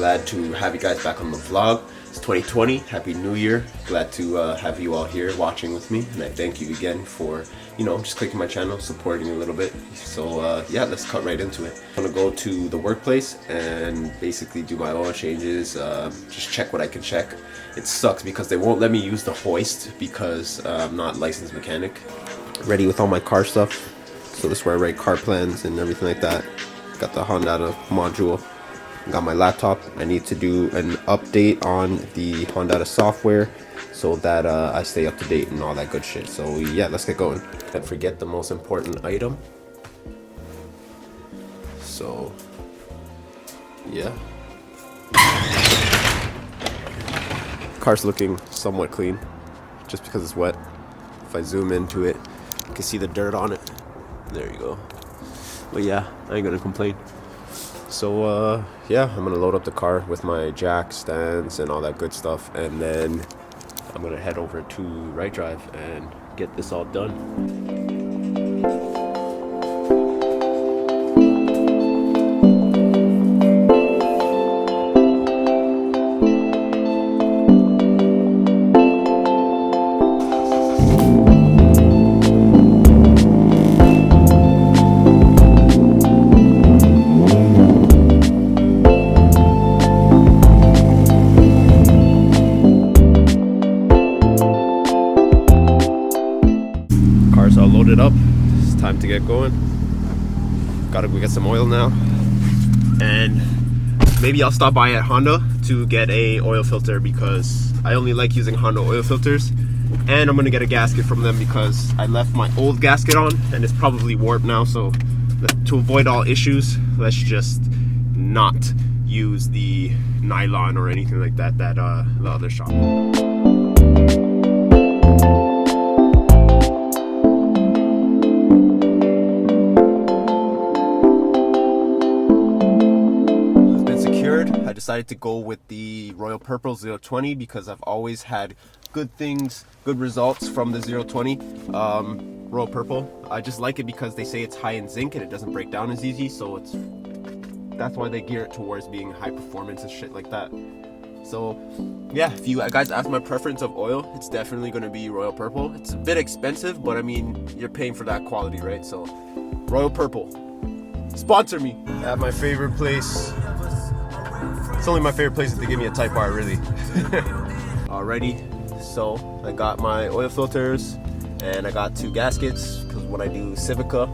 glad to have you guys back on the vlog. It's 2020. Happy New Year. Glad to have you all here watching with me, and I thank you again for, you know, just clicking my channel, supporting me a little bit. So yeah, let's cut right into it. I'm gonna go to the workplace and basically do my oil changes, just check what I can check. It sucks because they won't let me use the hoist because I'm not a licensed mechanic. Ready with all my car stuff. So this is where I write car plans and everything like that. Got the hondata module. Got my laptop. I need to do an update on the hondata software so that I stay up to date and all that good shit. So yeah, let's get going. Can't forget the most important item. So yeah, car's looking somewhat clean just because it's wet. If I zoom into it, you can see the dirt on it. There you go. But yeah, I ain't gonna complain. So yeah, I'm gonna load up the car with my jack stands and all that good stuff, and then I'm gonna head over to Right Drive and get this all done. Car's all loaded up. It's time to get going. Gotta go get some oil now, and maybe I'll stop by at Honda to get a oil filter because I only like using Honda oil filters, and I'm gonna get a gasket from them because I left my old gasket on and it's probably warped now. So to avoid all issues, let's just not use the nylon or anything like that that the other shop. I decided to go with the Royal Purple 020 because I've always had good things, good results from the 020 Royal Purple. I just like it because they say it's high in zinc and it doesn't break down as easy, so that's why they gear it towards being high performance and shit like that. So yeah, if you guys ask my preference of oil, it's definitely going to be Royal Purple. It's a bit expensive, but I mean, you're paying for that quality, right? So Royal Purple, sponsor me. At my favorite place. It's only my favorite place if they give me a Type R, really. Alrighty, so I got my oil filters and I got 2 gaskets because when I do Civica,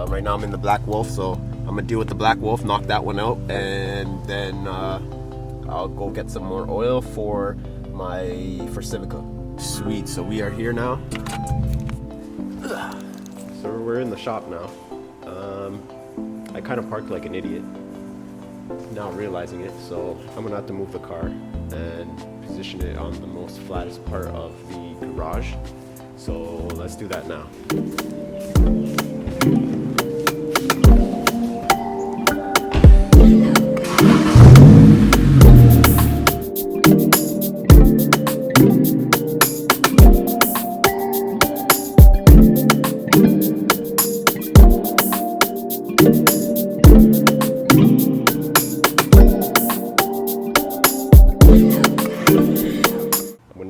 right now I'm in the Black Wolf, so I'm gonna deal with the Black Wolf, knock that one out, and then I'll go get some more oil for Civica. Sweet, so we are here now. So we're in the shop now. I kind of parked like an idiot, now realizing it, so I'm gonna have to move the car and position it on the most flattest part of the garage. So let's do that now.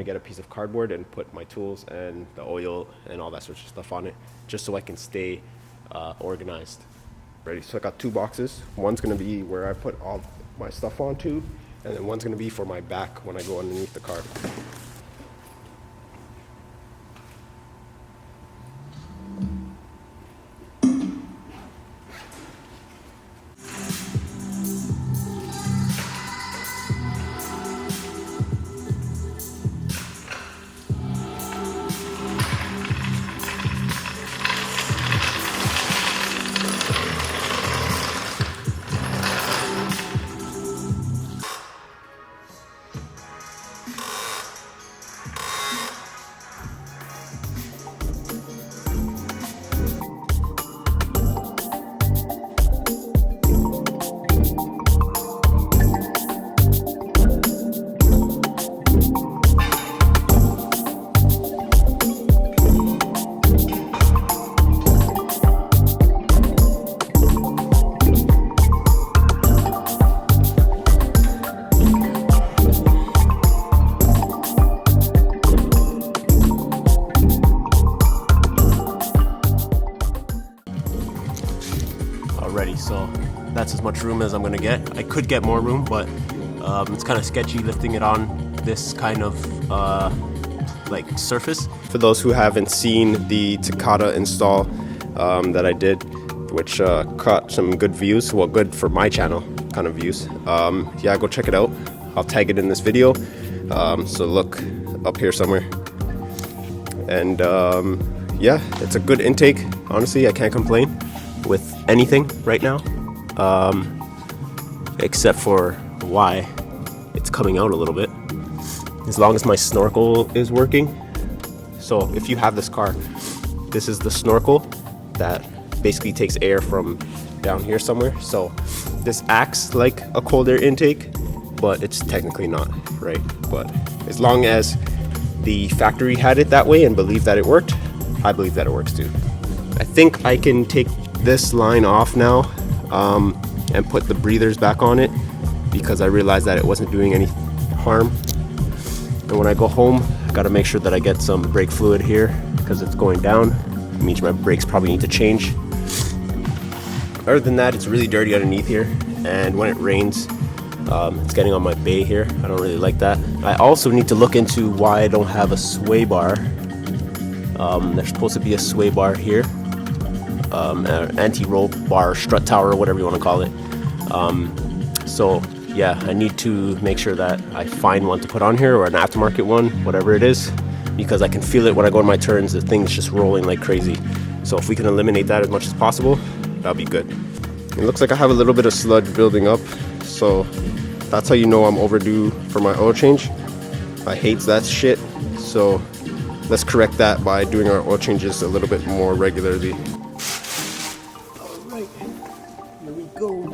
Get a piece of cardboard and put my tools and the oil and all that sort of stuff on it, just so I can stay organized. Ready? So I got 2 boxes. One's gonna be where I put all my stuff onto, and then one's gonna be for my back when I go underneath the car. already, so that's as much room as I'm gonna get. I could get more room, but it's kind of sketchy lifting it on this kind of like surface. For those who haven't seen the Takata install that I did, which caught some good views, well, good for my channel kind of views, yeah, go check it out. I'll tag it in this video, so look up here somewhere. And yeah, it's a good intake. Honestly, I can't complain with anything right now, except for why it's coming out a little bit. As long as my snorkel is working. So if you have this car, this is the snorkel that basically takes air from down here somewhere. So this acts like a cold air intake, but it's technically not, right? But as long as the factory had it that way and believed that it worked, I believe that it works too. I think I can take this line off now and put the breathers back on it, because I realized that it wasn't doing any harm. And when I go home, I gotta make sure that I get some brake fluid here, because it's going down. It means my brakes probably need to change. Other than that, it's really dirty underneath here, and when it rains, it's getting on my bay here. I don't really like that. I also need to look into why I don't have a sway bar. There's supposed to be a sway bar here, anti-roll bar, strut tower, whatever you want to call it. So yeah, I need to make sure that I find one to put on here, or an aftermarket one, whatever it is, because I can feel it when I go in my turns. The thing's just rolling like crazy. So if we can eliminate that as much as possible, that'll be good. It looks like I have a little bit of sludge building up, so that's how you know I'm overdue for my oil change. I hate that shit, so let's correct that by doing our oil changes a little bit more regularly. Alright, here we go.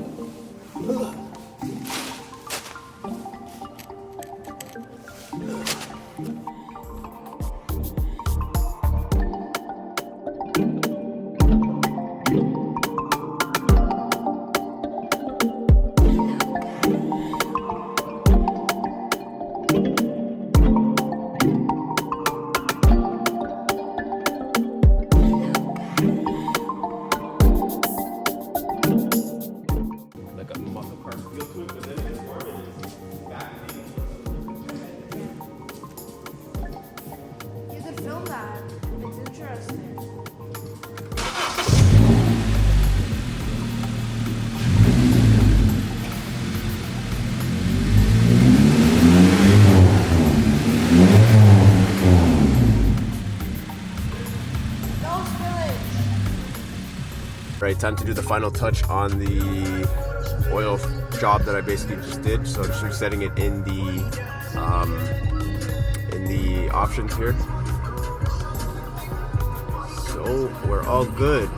Film that. It's interesting. Right, time to do the final touch on the oil job that I basically just did. So just resetting it in the options here. So we're all good.